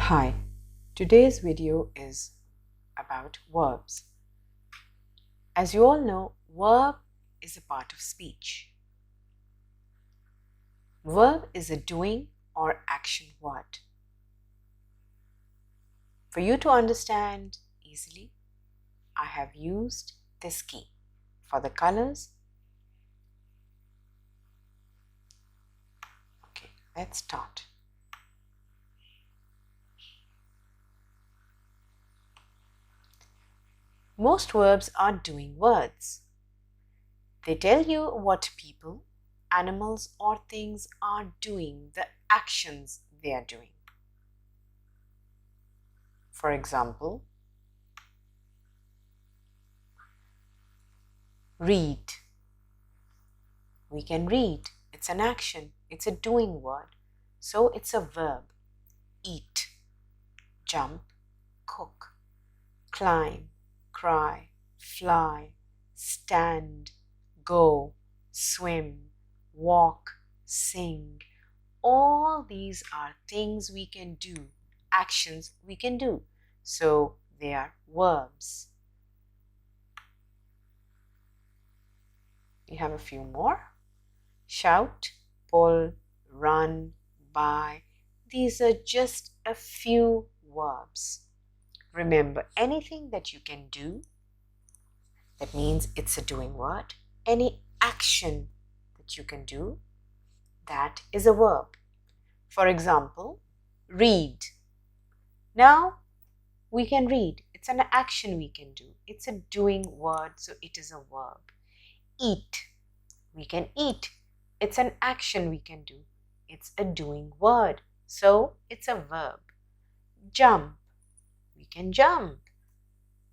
Hi, today's video is about verbs. As you all know, verb is a part of speech. Verb is a doing or action word. For you to understand easily, I have used this key for the colors. Okay, let's start. Most verbs are doing words. They tell you what people, animals, or things are doing, the actions they are doing. For example, read. We can read. It's an action. It's a doing word. So it's a verb. Eat, jump, cook, climb, cry, fly, stand, go, swim, walk, sing. All these are things we can do, actions we can do. So they are verbs. We have a few more. Shout, pull, run, buy. These are just a few verbs. Remember, anything that you can do, that means it's a doing word. Any action that you can do, that is a verb. For example, read. Now, we can read. It's an action we can do. It's a doing word, so it is a verb. Eat. We can eat. It's an action we can do. It's a doing word, so it's a verb. Jump. We can jump.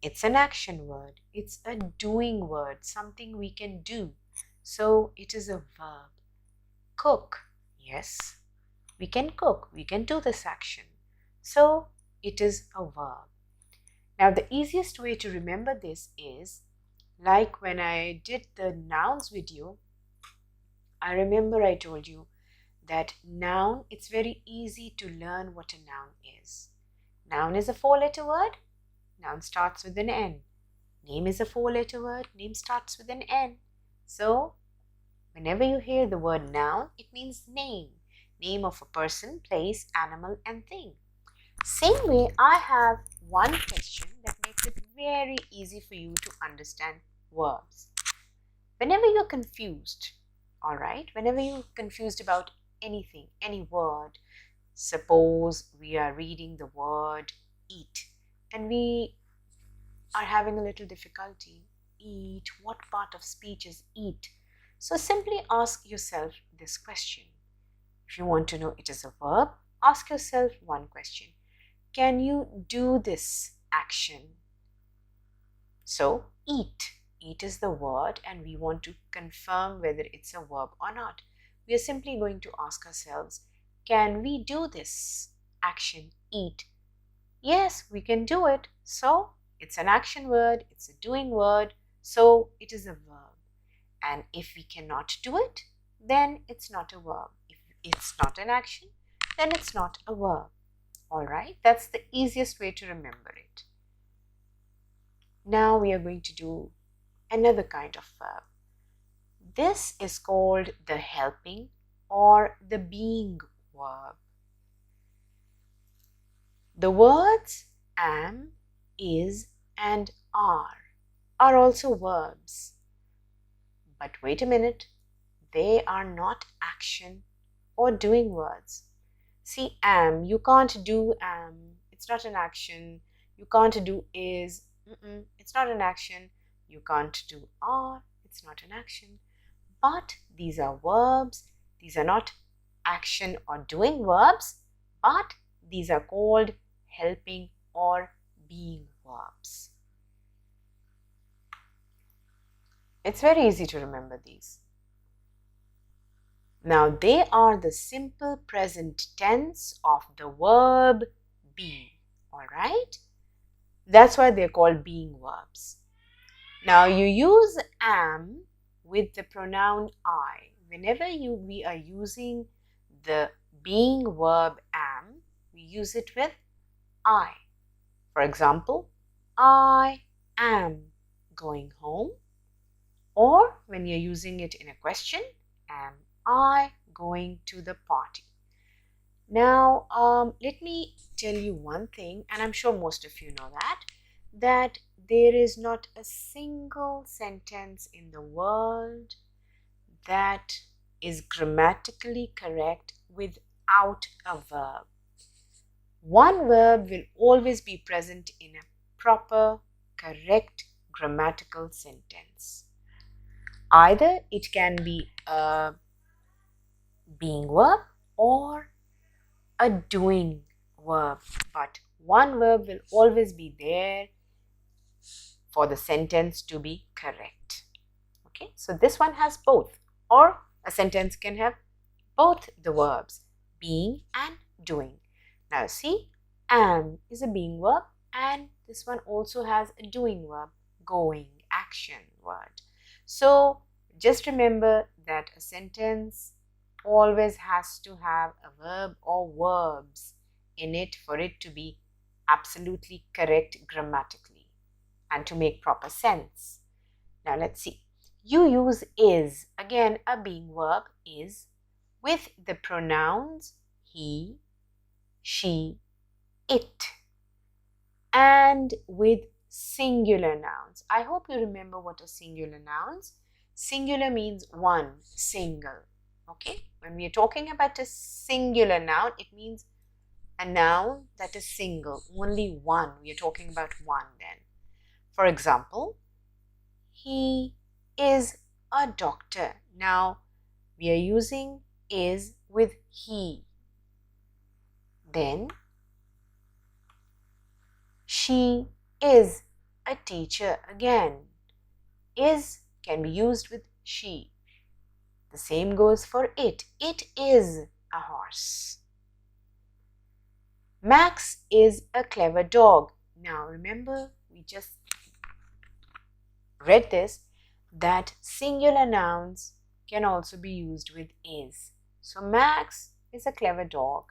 It's an action word. It's a doing word, something we can do, so it is a verb. Cook. Yes, we can cook. We can do this action, so it is a verb. Now, the easiest way to remember this is like when I did the nouns video. I remember I told you that noun, it's very easy to learn what a noun is. Noun is a four-letter word. Noun starts with an N. Name is a four-letter word. Name starts with an N. So, whenever you hear the word noun, it means name. Name of a person, place, animal, and thing. Same way, I have one question that makes it very easy for you to understand verbs. Whenever you're confused, all right, whenever you're confused about anything, any word, suppose we are reading the word eat and we are having a little difficulty. Eat, what part of speech is eat? So simply ask yourself this question. If you want to know it is a verb, ask yourself one question. Can you do this action? So eat. Eat is the word and we want to confirm whether it's a verb or not. We are simply going to ask ourselves, can we do this action, eat? Yes, we can do it. So it's an action word, it's a doing word, so it is a verb. And if we cannot do it, then it's not a verb. If it's not an action, then it's not a verb. All right, that's the easiest way to remember it. Now we are going to do another kind of verb. This is called the helping or the being verb. The words am, is, and are also verbs. But wait a minute, they are not action or doing words. See, am, you can't do am, it's not an action. You can't do is, it's not an action. You can't do are, it's not an action. But these are verbs. These are not action or doing verbs, but these are called helping or being verbs. It's very easy to remember these. Now, they are the simple present tense of the verb be. All right? That's why they're called being verbs. Now, you use am with the pronoun I. Whenever we are using the being verb am, we use it with I. For example, I am going home. Or when you're using it in a question, am I going to the party? Now, let me tell you one thing, and I'm sure most of you know that there is not a single sentence in the world that is grammatically correct without a verb. One verb will always be present in a proper, correct grammatical sentence. Either it can be a being verb or a doing verb, but one verb will always be there for the sentence to be correct. Okay, so this one has both, or a sentence can have both the verbs, being and doing. Now see, am is a being verb and this one also has a doing verb, going, action word. So just remember that a sentence always has to have a verb or verbs in it for it to be absolutely correct grammatically and to make proper sense. Now let's see. You use is, again a being verb, is, with the pronouns he, she, it, and with singular nouns. I hope you remember what are singular nouns. Singular means one, single. Okay, when we are talking about a singular noun, it means a noun that is single, only one. We are talking about one then. For example, he is a doctor. Now, we are using is with he. Then, she is a teacher. Again, is can be used with she. The same goes for it. It is a horse. Max is a clever dog. Now, remember, we just read this, that singular nouns can also be used with is. So Max is a clever dog.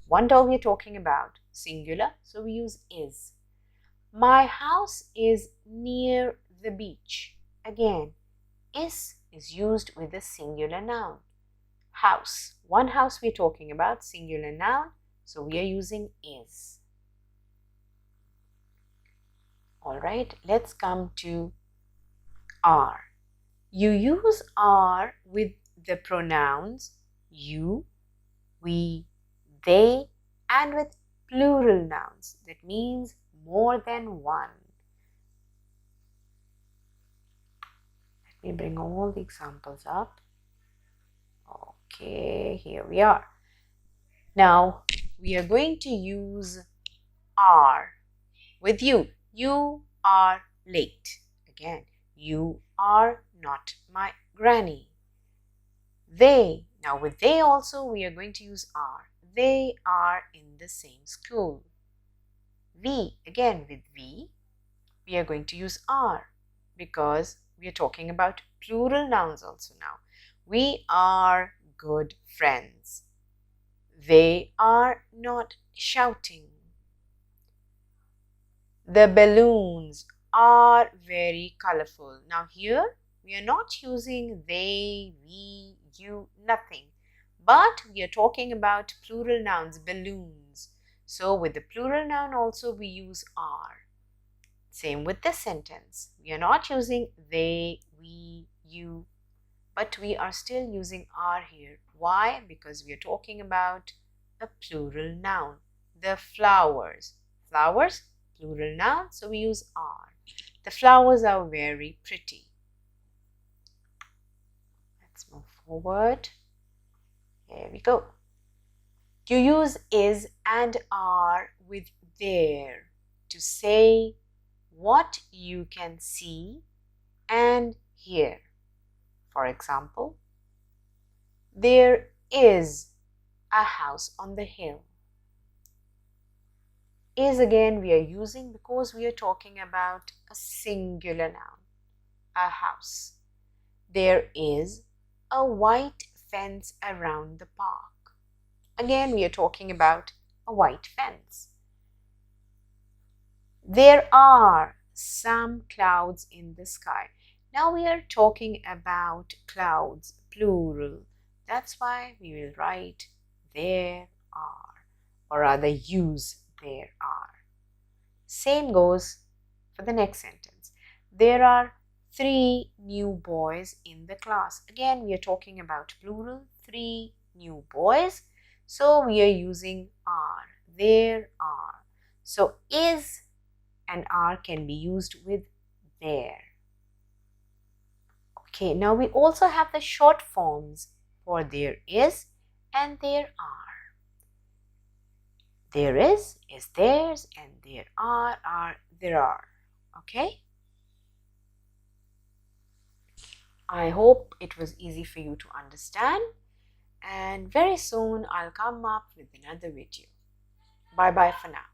One dog we're talking about, singular, so we use is. My house is near the beach. Again, is used with a singular noun. House, one house we're talking about, singular noun, so we are using is. All right, let's come to are. You use are with the pronouns you, we, they, and with plural nouns. That means more than one. Let me bring all the examples up. Okay, here we are. Now, we are going to use are with you. You are late. Again, you are not my granny. They, now with they also we are going to use are. They are in the same school. We, again with we are going to use are because we are talking about plural nouns also now. We are good friends. They are not shouting. The balloons are very colorful. Now here we are not using they, we, you, nothing. But we are talking about plural nouns, balloons. So with the plural noun also we use are. Same with this sentence. We are not using they, we, you, but we are still using are here. Why? Because we are talking about a plural noun. The flowers. Flowers, plural noun, so we use are. The flowers are very pretty. Let's move forward. Here we go. You use is and are with there to say what you can see and hear. For example, there is a house on the hill. Is again we are using because we are talking about a singular noun, a house. There is a white fence around the park. Again, we are talking about a white fence. There are some clouds in the sky. Now we are talking about clouds, plural. That's why we will write there are, or rather use there are. Same goes for the next sentence. There are 3 new boys in the class. Again, we are talking about plural, 3 new boys. So we are using are. There are. So is and are can be used with there. Okay, now we also have the short forms for there is and there are. There is theirs, and there are there are. Okay? I hope it was easy for you to understand, and very soon I'll come up with another video. Bye bye for now.